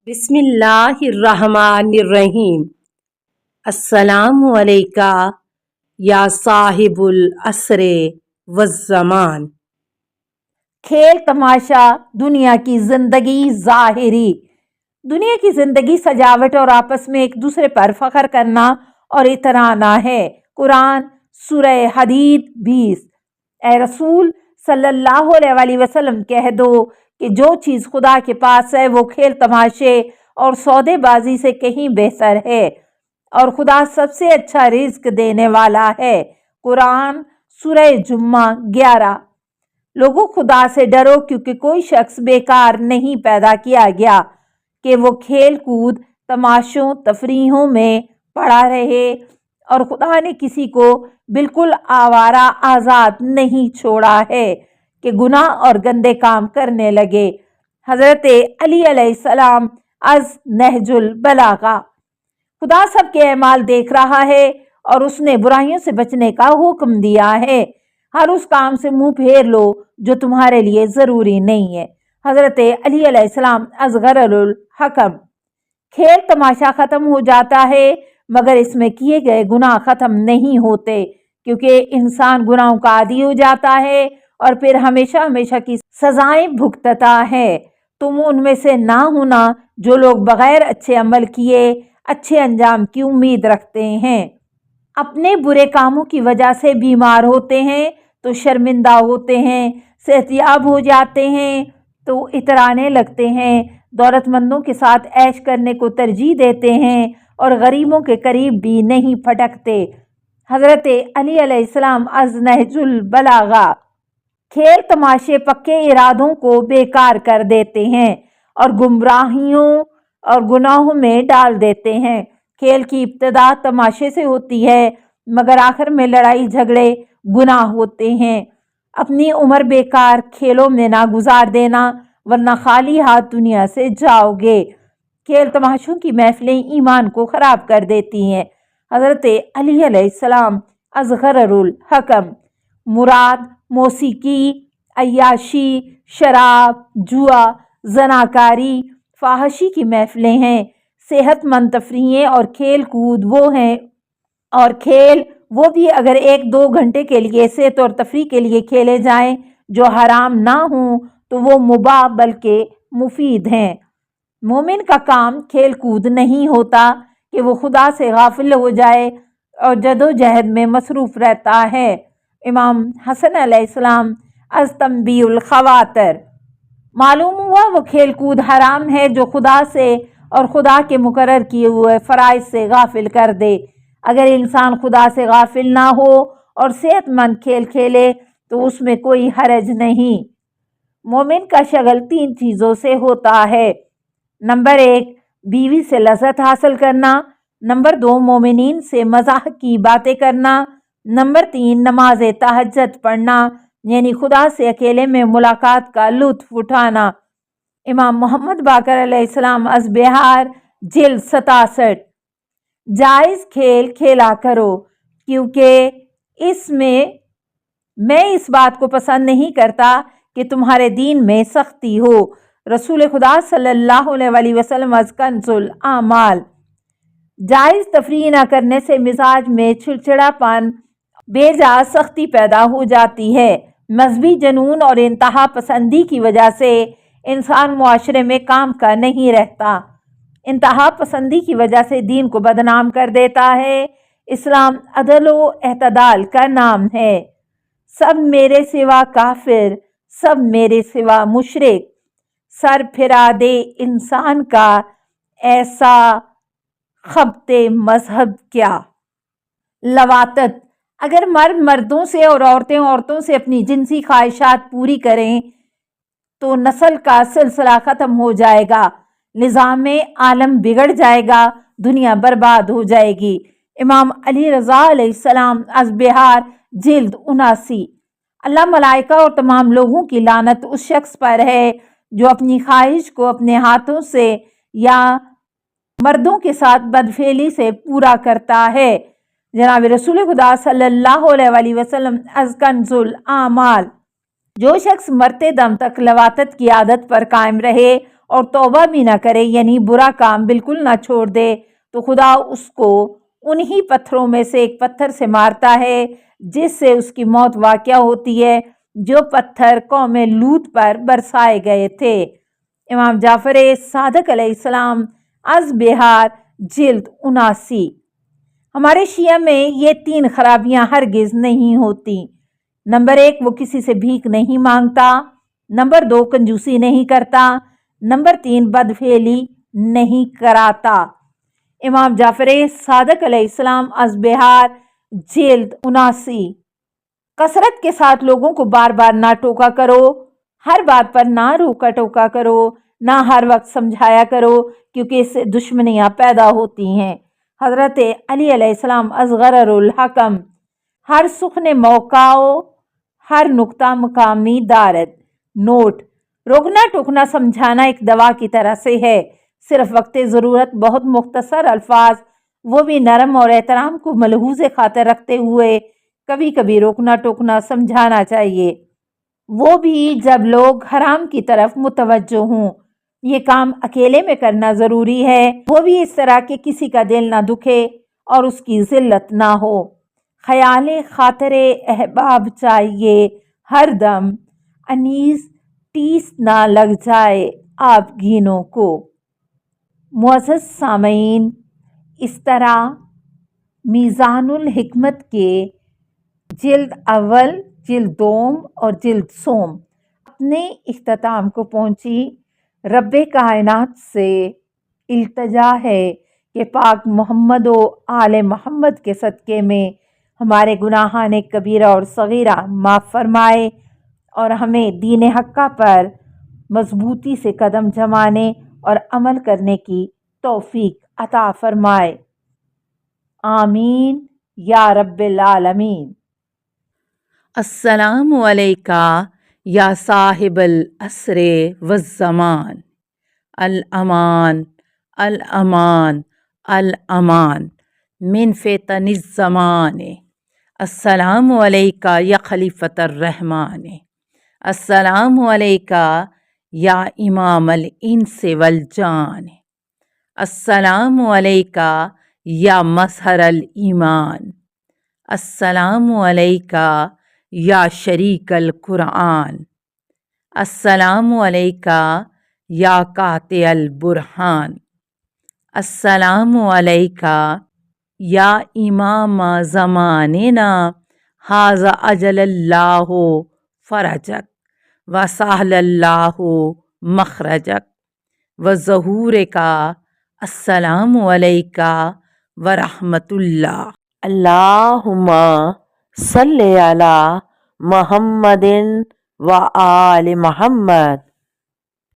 بسم اللہ الرحمن الرحیم۔ السلام علیکہ یا صاحب العصر والزمان۔ کھیل تماشا دنیا کی زندگی ظاہری، دنیا کی زندگی سجاوٹ اور آپس میں ایک دوسرے پر فخر کرنا اور اترانا ہے۔ قرآن سورہ حدید 20۔ اے رسول صلی اللہ علیہ وسلم کہہ دو کہ جو چیز خدا کے پاس ہے وہ کھیل تماشے اور سودے بازی سے کہیں بہتر ہے، اور خدا سب سے اچھا رزق دینے والا ہے۔ قرآن سورہ جمعہ 11۔ لوگوں خدا سے ڈرو، کیونکہ کوئی شخص بیکار نہیں پیدا کیا گیا کہ وہ کھیل کود تماشوں تفریحوں میں پڑا رہے، اور خدا نے کسی کو بالکل آوارہ آزاد نہیں چھوڑا ہے کہ گناہ اور گندے کام کرنے لگے۔ حضرت علی علیہ السلام از نہج البلاغہ۔ خدا سب کے اعمال دیکھ رہا ہے اور اس نے برائیوں سے بچنے کا حکم دیا ہے۔ ہر اس کام سے منہ پھیر لو جو تمہارے لیے ضروری نہیں ہے۔ حضرت علی علیہ السلام از غرر الحکم۔ کھیل تماشا ختم ہو جاتا ہے مگر اس میں کیے گئے گناہ ختم نہیں ہوتے، کیونکہ انسان گناہوں کا عادی ہو جاتا ہے اور پھر ہمیشہ ہمیشہ کی سزائیں بھگتتا ہے۔ تم ان میں سے نہ ہونا جو لوگ بغیر اچھے عمل کیے اچھے انجام کی امید رکھتے ہیں۔ اپنے برے کاموں کی وجہ سے بیمار ہوتے ہیں تو شرمندہ ہوتے ہیں، صحت یاب ہو جاتے ہیں تو اترانے لگتے ہیں، دولت مندوں کے ساتھ عیش کرنے کو ترجیح دیتے ہیں اور غریبوں کے قریب بھی نہیں پھٹکتے۔ حضرت علی علیہ السلام از نہج البلاغہ۔ کھیل تماشے پکے ارادوں کو بیکار کر دیتے ہیں اور گمراہیوں اور گناہوں میں ڈال دیتے ہیں۔ کھیل کی ابتدا تماشے سے ہوتی ہے مگر آخر میں لڑائی جھگڑے گناہ ہوتے ہیں۔ اپنی عمر بیکار کھیلوں میں نہ گزار دینا ورنہ خالی ہاتھ دنیا سے جاؤ گے۔ کھیل تماشوں کی محفلیں ایمان کو خراب کر دیتی ہیں۔ حضرت علی علیہ السلام از غرر الحکم۔ مراد موسیقی، عیاشی، شراب، جوا، زناکاری، فحاشی کی محفلیں ہیں۔ صحت مند تفریحیں اور کھیل کود وہ ہیں، اور کھیل وہ بھی اگر 1-2 گھنٹے کے لیے صحت اور تفریح کے لیے کھیلے جائیں جو حرام نہ ہوں تو وہ مباح بلکہ مفید ہیں۔ مومن کا کام کھیل کود نہیں ہوتا کہ وہ خدا سے غافل ہو جائے اور جدوجہد میں مصروف رہتا ہے۔ امام حسن علیہ السلام از تنبیہ الخواطر۔ معلوم ہوا وہ کھیل کود حرام ہے جو خدا سے اور خدا کے مقرر کیے ہوئے فرائض سے غافل کر دے۔ اگر انسان خدا سے غافل نہ ہو اور صحت مند کھیل کھیلے تو اس میں کوئی حرج نہیں۔ مومن کا شغل 3 چیزوں سے ہوتا ہے۔ نمبر 1 بیوی سے لذت حاصل کرنا، نمبر 2 مومنین سے مزاح کی باتیں کرنا، نمبر 3 نماز تہجد پڑھنا، یعنی خدا سے اکیلے میں ملاقات کا لطف اٹھانا۔ امام محمد باقر علیہ السلام از بہار جلد 67۔ جائز کھیل کھیلا کرو، کیونکہ میں اس بات کو پسند نہیں کرتا کہ تمہارے دین میں سختی ہو۔ رسول خدا صلی اللہ علیہ وسلم از کنز الاعمال۔ جائز تفریح نہ کرنے سے مزاج میں چڑچڑا پن بے جا سختی پیدا ہو جاتی ہے۔ مذہبی جنون اور انتہا پسندی کی وجہ سے انسان معاشرے میں کام کا نہیں رہتا۔ انتہا پسندی کی وجہ سے دین کو بدنام کر دیتا ہے۔ اسلام عدل و اعتدال کا نام ہے۔ سب میرے سوا کافر، سب میرے سوا مشرک، سر پھرا دے انسان کا ایسا خبط مذہب کیا۔ لواطت۔ اگر مرد مردوں سے اور عورتیں عورتوں سے اپنی جنسی خواہشات پوری کریں تو نسل کا سلسلہ ختم ہو جائے گا، نظام عالم بگڑ جائے گا، دنیا برباد ہو جائے گی۔ امام علی رضا علیہ السلام از بہار جلد 79۔ اللہ ملائکہ اور تمام لوگوں کی لعنت اس شخص پر ہے جو اپنی خواہش کو اپنے ہاتھوں سے یا مردوں کے ساتھ بدفعلی سے پورا کرتا ہے۔ جناب رسول خدا صلی اللہ علیہ وسلم از کنز الاعمال۔ جو شخص مرتے دم تک لواطت کی عادت پر قائم رہے اور توبہ بھی نہ کرے یعنی برا کام بالکل نہ چھوڑ دے تو خدا اس کو انہی پتھروں میں سے ایک پتھر سے مارتا ہے جس سے اس کی موت واقع ہوتی ہے، جو پتھر قوم لوط پر برسائے گئے تھے۔ امام جعفر صادق علیہ السلام از بہار جلد 79۔ ہمارے شیعہ میں یہ 3 خرابیاں ہرگز نہیں ہوتی۔ نمبر 1، وہ کسی سے بھیک نہیں مانگتا۔ نمبر 2، کنجوسی نہیں کرتا۔ نمبر 3، بدفعلی نہیں کراتا۔ امام جعفر صادق علیہ السلام از بہار جلد 79۔ کثرت کے ساتھ لوگوں کو بار بار نہ ٹوکا کرو، ہر بات پر نہ روکا ٹوکا کرو، نہ ہر وقت سمجھایا کرو کیونکہ اس سے دشمنیاں پیدا ہوتی ہیں۔ حضرت علی علیہ السلام از غرر الحکم، ہر سخن موقع ہر نقطہ مقامی دارد۔ نوٹ: روکنا ٹوکنا سمجھانا ایک دوا کی طرح سے ہے، صرف وقت ضرورت بہت مختصر الفاظ، وہ بھی نرم اور احترام کو ملحوظ خاطر رکھتے ہوئے کبھی کبھی روکنا ٹوکنا سمجھانا چاہیے، وہ بھی جب لوگ حرام کی طرف متوجہ ہوں۔ یہ کام اکیلے میں کرنا ضروری ہے، وہ بھی اس طرح کہ کسی کا دل نہ دکھے اور اس کی ذلت نہ ہو۔ خیال خاطر احباب چاہیے ہر دم، انیس ٹیس نہ لگ جائے آپ گینوں کو۔ معزز سامعین، اس طرح میزان الحکمت کے جلد اول، جلد دوم اور جلد سوم اپنے اختتام کو پہنچی۔ رب کائنات سے التجا ہے کہ پاک محمد و آل محمد کے صدقے میں ہمارے گناہان کبیرہ اور صغیرہ معاف فرمائے اور ہمیں دین حقہ پر مضبوطی سے قدم جمانے اور عمل کرنے کی توفیق عطا فرمائے۔ آمین یا رب العالمین۔ السلام علیکہ یا صاحب العصر والزمان، الامان الامان الامان من فتن الزمان۔ السلام علیکہ یا خلیفۃ الرحمن، السلام علیکہ یا امام الانس والجان، السلام علیکہ یا مظہر الایمان، السلام علیکہ یا شریک القرآن، السلام علیکہ یا قاطع البرہان، السلام علیکہ یا امام زماننا ھذا اجل اللہ فرجک وسہل اللہ مخرجک وظہورکا۔ السلام علیکہ ورحمۃ اللہ۔ اللہم صلی علی محمد و آل محمد۔